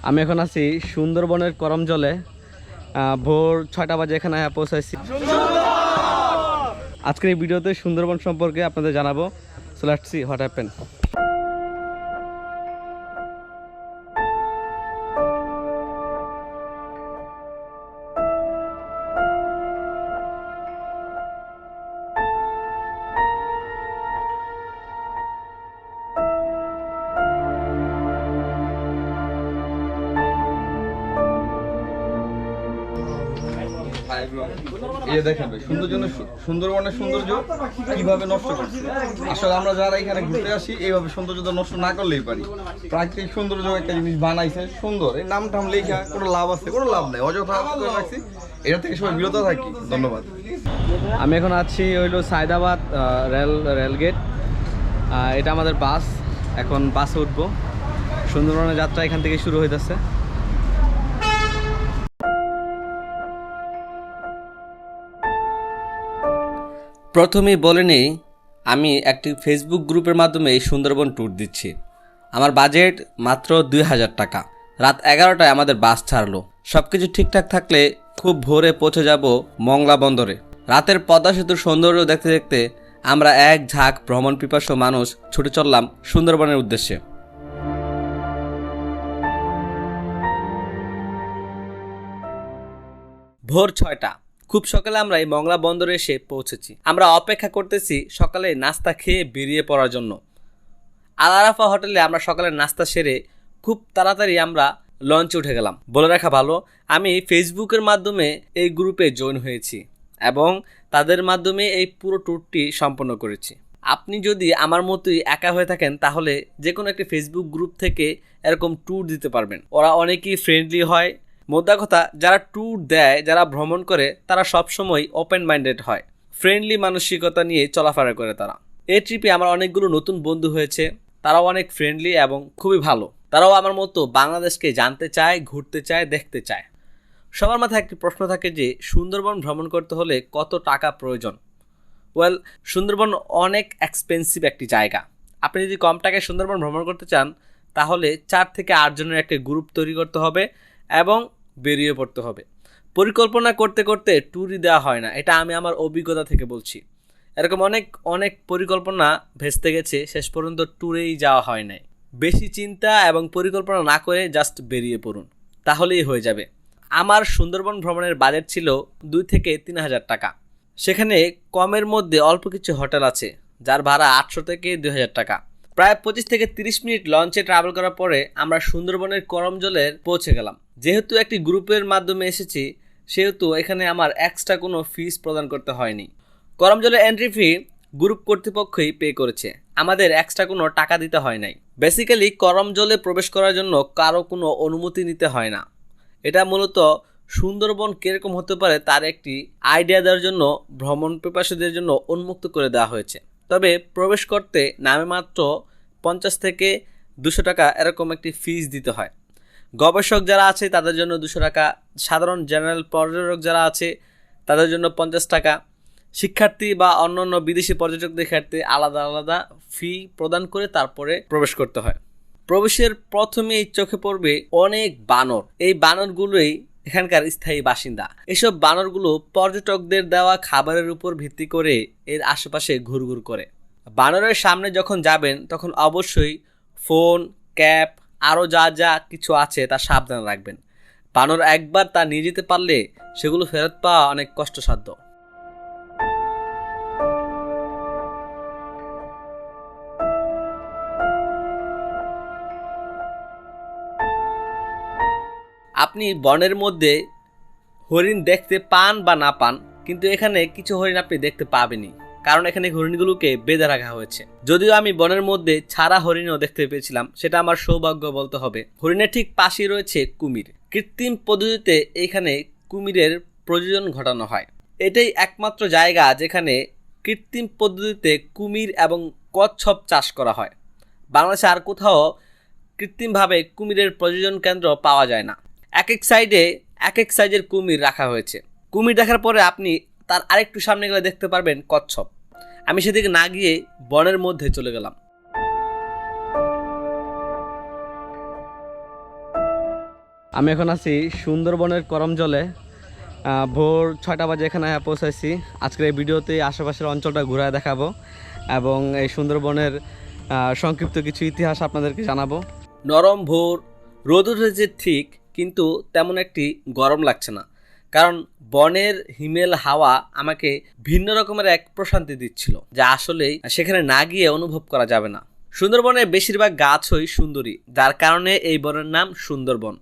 আমি এখন আছি সুন্দরবনের করমজলে। ভোর 6টা বাজে এখানে পৌঁছাইছি। আজকের এই ভিডিওতে সুন্দরবন সম্পর্কে আপনাদের জানাবো। So let's see what happen. সুন্দরবনের সৌন্দর্য কিভাবে নষ্ট করছে। আসলে আমরা যারা এখানে ঘুরতে আসি এইভাবে সৌন্দর্য নষ্ট না করলেই পারি। প্রাকৃতিক সৌন্দর্য একটা জিনিস বানাইছে সুন্দর, এই নাম টাম লেখা কোনো লাভ আছে? কোনো লাভ নেই, অযথা রাখছি। এটা থেকে সবাই বিরত থাকি। ধন্যবাদ। আমি এখন আছি হইল সায়দাবাদ রেলগেট। এটা আমাদের বাস, এখন বাসে উঠবো। সুন্দরবনের যাত্রা এখান থেকে শুরু হইতেছে। প্রথমেই বলে নেই, আমি একটি ফেসবুক গ্রুপের মাধ্যমে এই সুন্দরবন ট্যুর দিচ্ছি। আমার বাজেট মাত্র 2000 টাকা। রাত 11টায় আমাদের বাস ছাড়লো। সব কিছু ঠিকঠাক থাকলে খুব ভোরে পৌঁছে যাব মংলা বন্দরে। রাতের পদ্মা সেতুর সৌন্দর্য দেখতে দেখতে আমরা এক ঝাঁক ভ্রমণ পিপাসু মানুষ ছুটে চললাম সুন্দরবনের উদ্দেশ্যে। ভোর 6টা, খুব সকালে আমরা এই মংলা বন্দরে এসে পৌঁছেছি। আমরা অপেক্ষা করতেছি সকালে নাস্তা খেয়ে বেরিয়ে পড়ার জন্য। আল আরাফা হোটেলে আমরা সকালের নাস্তা সেরে খুব তাড়াতাড়ি আমরা লঞ্চে উঠে গেলাম। বলে রাখা ভালো, আমি ফেসবুকের মাধ্যমে এই গ্রুপে জয়েন হয়েছি এবং তাদের মাধ্যমে এই পুরো ট্যুরটি সম্পন্ন করেছি। আপনি যদি আমার মতোই একা হয়ে থাকেন তাহলে যে কোনো একটি ফেসবুক গ্রুপ থেকে এরকম ট্যুর দিতে পারবেন। ওরা অনেকেই ফ্রেন্ডলি হয়। মোদ্দা কথা, যারা ট্যুর দেয়, যারা ভ্রমণ করে, তারা সবসময় ওপেন মাইন্ডেড হয়, ফ্রেন্ডলি মানসিকতা নিয়ে চলাফেরা করে তারা। এই ট্রিপে আমার অনেকগুলো নতুন বন্ধু হয়েছে। তারাও অনেক ফ্রেন্ডলি এবং খুবই ভালো। তারাও আমার মতো বাংলাদেশকে জানতে চায়, ঘুরতে চায়, দেখতে চায়। সবার মাথায় একটি প্রশ্ন থাকে যে সুন্দরবন ভ্রমণ করতে হলে কত টাকা প্রয়োজন। ওয়েল, সুন্দরবন অনেক এক্সপেন্সিভ একটি জায়গা। আপনি যদি কম টাকায় সুন্দরবন ভ্রমণ করতে চান তাহলে 4 থেকে 8 জনের একটা গ্রুপ তৈরি করতে হবে এবং বেরিয়ে পড়তে হবে। পরিকল্পনা করতে করতে ট্যুরই দেওয়া হয় না, এটা আমি আমার অভিজ্ঞতা থেকে বলছি। এরকম অনেক পরিকল্পনা ভেস্তে গেছে, শেষ পর্যন্ত ট্যুরেই যাওয়া হয় নাই। বেশি চিন্তা এবং পরিকল্পনা না করে জাস্ট বেরিয়ে পড়ুন, তাহলেই হয়ে যাবে। আমার সুন্দরবন ভ্রমণের বাজেট ছিল 2 থেকে 3000 টাকা। সেখানে কমের মধ্যে অল্প কিছু হোটেল আছে যার ভাড়া 800 থেকে 2000 টাকা। প্রায় 25 থেকে 30 মিনিট লঞ্চে ট্রাভেল করার পরে আমরা সুন্দরবনের করমজলের পৌঁছে গেলাম। যেহেতু একটি গ্রুপের মাধ্যমে এসেছি সেহেতু এখানে আমার এক্সট্রা কোনো ফিস প্রদান করতে হয়নি। করমজলের এন্ট্রি ফি গ্রুপ কর্তৃপক্ষই পে করেছে, আমাদের এক্সট্রা কোনো টাকা দিতে হয় নাই। বেসিক্যালি করমজলে প্রবেশ করার জন্য কারো কোনো অনুমতি নিতে হয় না। এটা মূলত সুন্দরবন কীরকম হতে পারে তার একটি আইডিয়া দেওয়ার জন্য ভ্রমণ পিপাসুদের জন্য উন্মুক্ত করে দেওয়া হয়েছে। তবে প্রবেশ করতে নামে মাত্র 50 থেকে 200 টাকা এরকম একটি ফিস দিতে হয়। গবেষক যারা আছে তাদের জন্য 200 টাকা, সাধারণ জেনারেল পর্যটক যারা আছে তাদের জন্য 50 টাকা, শিক্ষার্থী বা অন্যান্য বিদেশি পর্যটকদের ক্ষেত্রে আলাদা আলাদা ফি প্রদান করে তারপরে প্রবেশ করতে হয়। প্রবেশের প্রথমেই চোখে পড়বে অনেক বানর। এই বানরগুলোই এখানকার স্থায়ী বাসিন্দা। এসব বানরগুলো পর্যটকদের দেওয়া খাবারের উপর ভিত্তি করে এর আশেপাশে ঘুরঘুর করে। বানরের সামনে যখন যাবেন তখন অবশ্যই ফোন, ক্যাপ, আরও যা যা কিছু আছে তা সাবধান রাখবেন। বানর একবার তা নিয়ে যেতে পারলে সেগুলো ফেরত পাওয়া অনেক কষ্টসাধ্য। আপনি বনের মধ্যে হরিণ দেখতে পান বা না পান, কিন্তু এখানে কিছু হরিণ আপনি দেখতে পাবেনই, কারণ এখানে হরিণগুলোকে বেঁধে রাখা হয়েছে। যদিও আমি বনের মধ্যে ছাড়া হরিণও দেখতে পেয়েছিলাম, সেটা আমার সৌভাগ্য বলতে হবে। হরিণের ঠিক পাশেই রয়েছে কুমির। কৃত্রিম পদ্ধতিতে এখানে কুমিরের প্রজনন ঘটানো হয়। এটাই একমাত্র জায়গা যেখানে কৃত্রিম পদ্ধতিতে কুমির এবং কচ্ছপ চাষ করা হয়। বাংলাদেশে আর কোথাও কৃত্রিমভাবে কুমিরের প্রজনন কেন্দ্র পাওয়া যায় না। এক এক সাইডে এক এক সাইজের কুমির রাখা হয়েছে। কুমির দেখার পরে আপনি তার আরেকটু সামনে গেলে দেখতে পারবেন কচ্ছপ। আমি সেদিকে না গিয়ে বনের মধ্যে চলে গেলাম। আমি এখন আছি সুন্দরবনের করমজলে। ভোর 6টা বাজে এখানে পৌঁছাইছি। আজকের এই ভিডিওতে আশেপাশের অঞ্চলটা ঘুরায় দেখাবো এবং এই সুন্দরবনের সংক্ষিপ্ত কিছু ইতিহাস আপনাদেরকে জানাবো। নরম ভোর, রোদ উঠেছে ঠিক, কিন্তু তেমন একটি গরম লাগছে না, কারণ বনের হিমেল হাওয়া আমাকে ভিন্ন রকমের এক প্রশান্তি দিচ্ছিল, যা আসলেই সেখানে না গিয়ে অনুভব করা যাবে না। সুন্দরবনের বেশিরভাগ গাছই সুন্দরী, যার কারণে এই বনের নাম সুন্দরবন।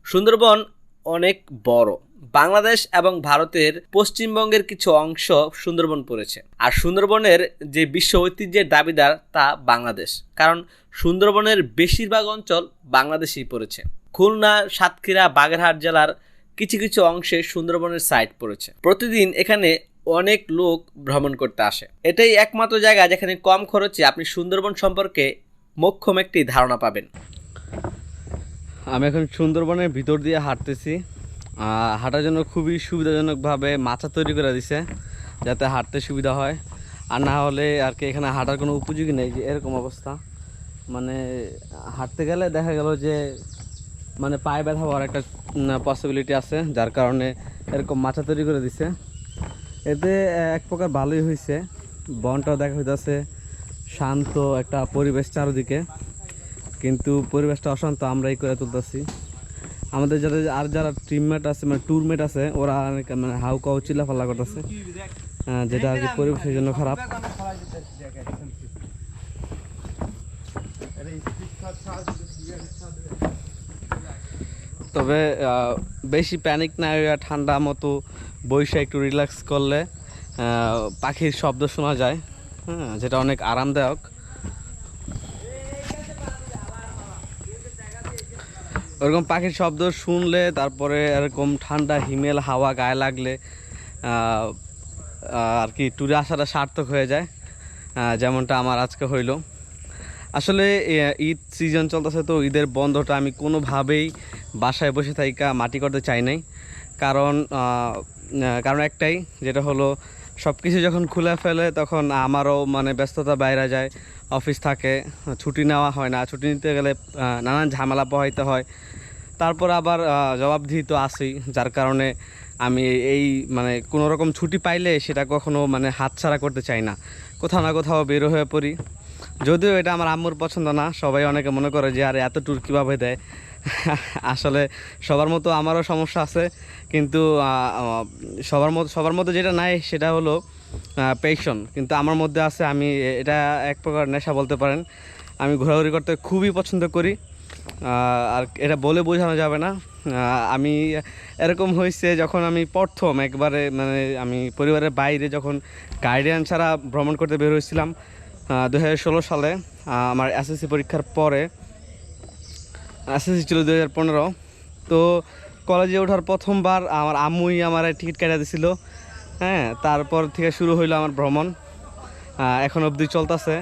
সুন্দরবন অনেক বড়। বাংলাদেশ এবং ভারতের পশ্চিমবঙ্গের কিছু অংশ সুন্দরবন পড়েছে, আর সুন্দরবনের যে বিশ্ব ঐতিহ্যের দাবিদার তা বাংলাদেশ, কারণ সুন্দরবনের বেশিরভাগ অঞ্চল বাংলাদেশেই পড়েছে। খুলনা, সাতক্ষীরা, বাগেরহাট জেলার কিছু কিছু অংশে সুন্দরবনের সাইট পড়েছে। প্রতিদিন এখানে অনেক লোক ভ্রমণ করতে আসে। এটাই একমাত্র জায়গা যেখানে কম খরচে আপনি সুন্দরবন সম্পর্কে মোক্ষম একটি ধারণা পাবেন। আমি এখন সুন্দরবনের ভিতর দিয়ে হাঁটতেছি। হাঁটার জন্য খুবই সুবিধাজনকভাবে মাচা তৈরি করে দিছে, যাতে হাঁটতে সুবিধা হয়। আর না হলে আর কি এখানে হাঁটার কোনো উপযোগী নেই, যে এরকম অবস্থা। মানে হাঁটতে গেলে দেখা গেল যে মানে পায়ে ব্যথা হওয়ার একটা পসিবিলিটি আছে, যার কারণে এরকম মাচা তৈরি করে দিছে। এতে এক প্রকার ভালোই হয়েছে, বনটাও দেখা হইতেছে শান্ত একটা পরিবেশ চারদিকে, কিন্তু পরিবেশটা অশান্ত আমরাই করে তুলতেছি। আমাদের যারা টিমমেট আছে, মানে ট্যুরমেট আছে, ওরা মানে হাউকাউ চিল্লাফাল্লা করতেছে, যেটা আর কি পরিবেশের জন্য খারাপ। তবে বেশি প্যানিক না হইয়া ঠান্ডা মতো বসে একটু রিল্যাক্স করলে পাখির শব্দ শোনা যায়, হ্যাঁ, যেটা অনেক আরামদায়ক। ওরকম পাখির শব্দ শুনলে, তারপরে এরকম ঠান্ডা হিমেল হাওয়া গায়ে লাগলে আর কি ট্যুরে আসাটা সার্থক হয়ে যায়, যেমনটা আমার আজকে হইল। আসলে ঈদ সিজন চলতেছে, তো ঈদের বন্ধটা আমি কোনোভাবেই বাসায় বসে থাইকা মাটি করতে চাই নাই। কারণ একটাই, যেটা হলো সব কিছু যখন খুলে ফেলে তখন আমারও মানে ব্যস্ততা বাইরে যায়, অফিস থাকে, ছুটি নেওয়া হয় না, ছুটি নিতে গেলে নানান ঝামেলা পোহাইতে হয়, তারপর আবার জবাবদিহি তো আছেই, যার কারণে আমি এই মানে কোনো রকম ছুটি পাইলে সেটা কখনো মানে হাতছাড়া করতে চাই না, কোথাও না কোথাও বের হয়ে পড়ি। যদিও এটা আমার আম্মুর পছন্দ না, সবাই অনেকে মনে করে যে আরে এত ট্যুর কীভাবে দেয়। আসলে সবার মতো আমারও সমস্যা আছে, কিন্তু সবার মধ্যে যেটা নাই সেটা হলো প্যাশন, কিন্তু আমার মধ্যে আছে। আমি এটা এক প্রকার নেশা বলতে পারেন। আমি ঘোরাঘুরি করতে খুবই পছন্দ করি, আর এটা বলে বোঝানো যাবে না। আমি এরকম হয়েছে যখন আমি প্রথম একবারে মানে আমি পরিবারের বাইরে যখন গাইডেন্স ছাড়া ভ্রমণ করতে বের হয়েছিলাম 2016 সালে, আমার এসএসসি পরীক্ষার পরে। এসএসসি ছিল 2015। তো কলেজে ওঠার প্রথমবার আমার আম্মুই আমার টিকিট কেটে দিয়েছিল, হ্যাঁ। তারপর থেকে শুরু হইলো আমার ভ্রমণ, এখন অবধি চলতেছে।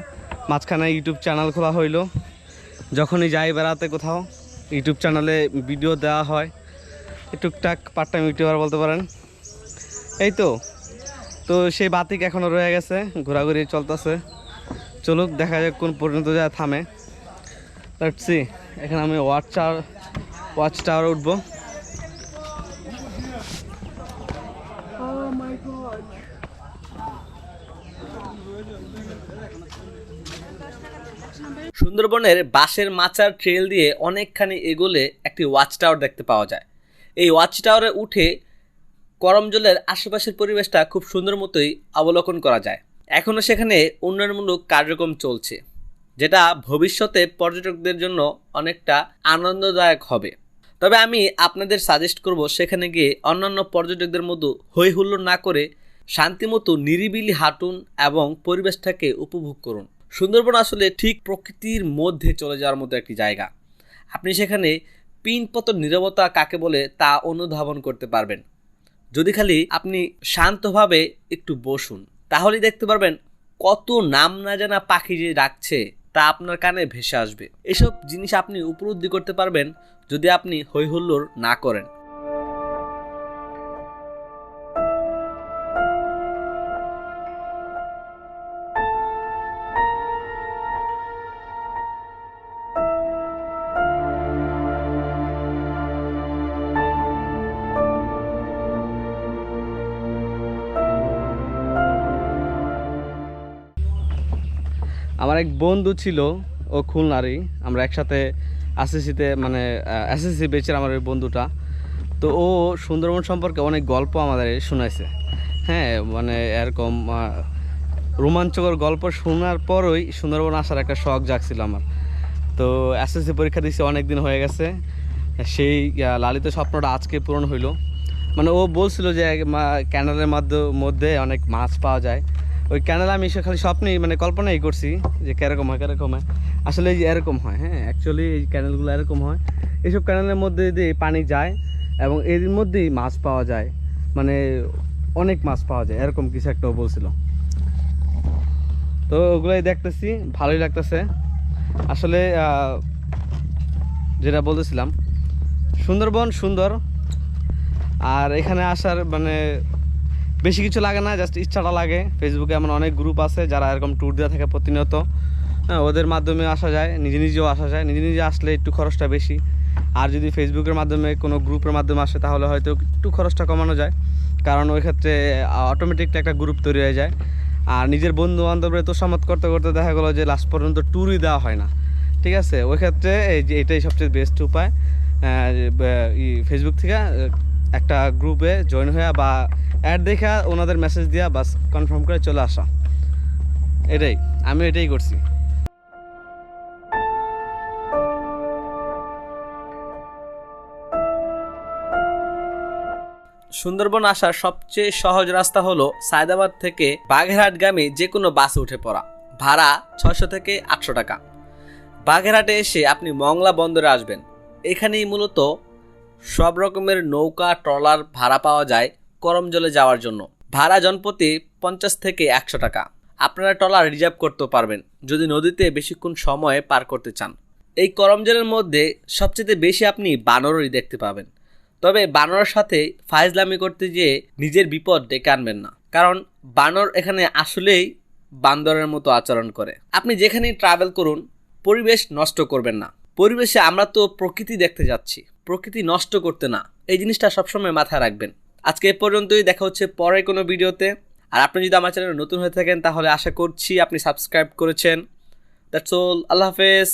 মাঝখানে ইউটিউব চ্যানেল খোলা হইলো, যখনই যাই বেড়াতে কোথাও ইউটিউব চ্যানেলে ভিডিও দেওয়া হয়, টুকটাক পার্ট টাইম ইউটিউবার বলতে পারেন। এই তো সেই বাতিক এখনও রয়ে গেছে, ঘোরাঘুরি চলতেছে। চলুক, দেখা যাক কোন পর্যন্ত যা থামে। Let's see. এখানে আমি ওয়াচ টাওয়ার উঠবো। সুন্দরবনের বাঁশের মাচার ট্রেল দিয়ে অনেকখানি এগোলে একটি ওয়াচ টাওয়ার দেখতে পাওয়া যায়। এই ওয়াচ টাওয়ারে উঠে করমজলের আশেপাশের পরিবেশটা খুব সুন্দর মতোই অবলোকন করা যায়। এখনও সেখানে উন্নয়নমূলক কার্যক্রম চলছে, যেটা ভবিষ্যতে পর্যটকদের জন্য অনেকটা আনন্দদায়ক হবে। তবে আমি আপনাদের সাজেস্ট করব সেখানে গিয়ে অন্যান্য পর্যটকদের মতো হই হুল্লোড় না করে শান্তিমতো নিরিবিলি হাঁটুন এবং পরিবেশটাকে উপভোগ করুন। সুন্দরবন আসলে ঠিক প্রকৃতির মধ্যে চলে যাওয়ার মতো একটি জায়গা। আপনি সেখানে পিনপতন নীরবতা কাকে বলে তা অনুধাবন করতে পারবেন। যদি খালি আপনি শান্তভাবে একটু বসুন, তাহলেই দেখতে পারবেন কত নাম না জানা পাখি যে ডাকছে তা আপনার কানে ভেসে আসবে। এসব জিনিস আপনি উপলব্ধি করতে পারবেন যদি আপনি হই হুল্লোড় না করেন। আমার এক বন্ধু ছিল, ও খুলনারই, আমরা একসাথে এসএসসিতে মানে এসএসসি বেচের আমার ওই বন্ধুটা। তো ও সুন্দরবন সম্পর্কে অনেক গল্প আমাদের শোনাইছে। হ্যাঁ, মানে এরকম রোমাঞ্চকর গল্প শোনার পরই সুন্দরবন আসার একটা শখ জাগছিল আমার। তো এসএসসি পরীক্ষা দিয়েছি, অনেক দিন হয়ে গেছে, সেই লালিত স্বপ্নটা আজকে পূরণ হইলো। মানে ও বলছিল যে ক্যানেলের মধ্যে অনেক মাছ পাওয়া যায়। ওই ক্যানেল আমি খালি স্বপ্নেই মানে কল্পনাই করছি যে কীরকম হয় কীরকম হয়, আসলে এই যে এরকম হয়। হ্যাঁ, অ্যাকচুয়ালি এই ক্যানেলগুলো এরকম হয়, এইসব ক্যানেলের মধ্যে দিয়ে পানি যায় এবং এর মধ্যেই মাছ পাওয়া যায়, মানে অনেক মাছ পাওয়া যায়, এরকম কিছু একটা ও বলছিল। তো ওগুলোই দেখতেছি, ভালোই লাগতেছে আসলে। যেটা বলতেছিলাম, সুন্দরবন সুন্দর, আর এখানে আসার মানে বেশি কিছু লাগে না, জাস্ট ইচ্ছাটা লাগে। ফেসবুকে এমন অনেক গ্রুপ আছে যারা এরকম ট্যুর দেওয়া থাকে প্রতিনিয়ত। হ্যাঁ, ওদের মাধ্যমে আসা যায়, নিজে নিজেও আসা যায়। নিজে নিজে আসলে একটু খরচটা বেশি, আর যদি ফেসবুকের মাধ্যমে কোনো গ্রুপের মাধ্যমে আসে তাহলে হয়তো একটু খরচটা কমানো যায়, কারণ ওই ক্ষেত্রে অটোমেটিক একটা গ্রুপ তৈরি হয়ে যায়। আর নিজের বন্ধু বান্ধবের তোষামত করতে করতে দেখা গেলো যে লাস্ট পর্যন্ত ট্যুরই দেওয়া হয় না। ঠিক আছে, ওই ক্ষেত্রে এই যে এটাই সবচেয়ে বেস্ট উপায়, ফেসবুক থেকে একটা গ্রুপে জয়েন হয়ে বা অ্যাড দেখা ওনাদের মেসেজ দেওয়া, বাস কনফার্ম করে চলে আসা। আমি এটাই করছি। সুন্দরবন আসার সবচেয়ে সহজ রাস্তা হলো সায়দাবাদ থেকে বাগেরহাটগামী যে কোনো বাসে উঠে পড়া। ভাড়া 600 থেকে 800 টাকা। বাগেরহাটে এসে আপনি মংলা বন্দরে আসবেন। এখানেই মূলত সব রকমের নৌকা ট্রলার ভাড়া পাওয়া যায় করমজলে যাওয়ার জন্য। ভাড়া জনপ্রতি 50 থেকে 100 টাকা। আপনারা ট্রলার রিজার্ভ করতেও পারবেন যদি নদীতে বেশিক্ষণ সময় পার করতে চান। এই করমজলের মধ্যে সবচেয়ে বেশি আপনি বানরই দেখতে পাবেন। তবে বানরের সাথে ফাইজলামি করতে গিয়ে নিজের বিপদ ডেকে আনবেন না, কারণ বানর এখানে আসলেই বান্দরের মতো আচরণ করে। আপনি যেখানেই ট্রাভেল করুন, পরিবেশ নষ্ট করবেন না। পরিবেশে আমরা তো প্রকৃতি দেখতে যাচ্ছি, প্রকৃতি নষ্ট করতে না। এই জিনিসটা সবসময় মাথায় রাখবেন। আজকে এ পর্যন্তই, দেখা হচ্ছে পরে কোনো ভিডিওতে। আর আপনি যদি আমার চ্যানেলে নতুন হয়ে থাকেন তাহলে আশা করছি আপনি সাবস্ক্রাইব করেছেন। দ্যাটস অল, আল্লাহ হাফেজ।